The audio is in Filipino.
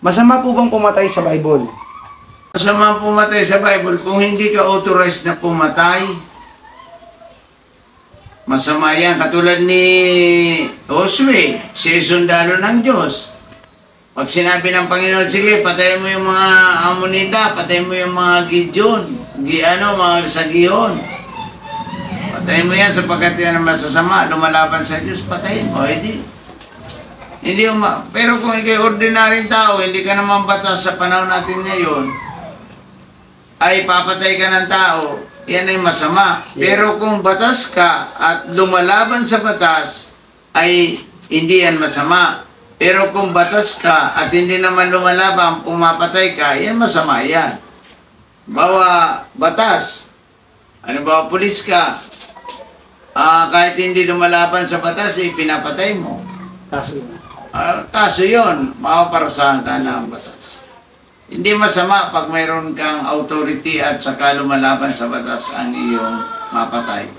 Masama po bang pumatay sa Bible? Masama pumatay sa Bible kung hindi ka authorized na pumatay. Masama yan. Katulad ni Josue, siya sundalo ng Diyos. Pag sinabi ng Panginoon, sige, patayin mo yung mga Amonita, patayin mo yung mga Gideon, mga Sagihon. Patayin mo yan sapagkat yan ang masasama, lumalaban sa Diyos, patayin mo, hindi pero kung ikay ordinaryong tao, hindi ka naman batas sa panahon natin ngayon, ay papatay ka ng tao, yan ay masama. Pero kung batas ka at lumalaban sa batas, ay hindi yan masama. Pero kung batas ka at hindi naman lumalaban, pumapatay ka, yan masama yan. Bawa batas. Ano ba, pulis ka? Kahit hindi lumalaban sa batas, pinapatay mo. Kaso yun, mapaparusahan ka ng batas. Hindi masama pag mayroon kang authority at saka lumalaban sa batas ang iyong mapatay.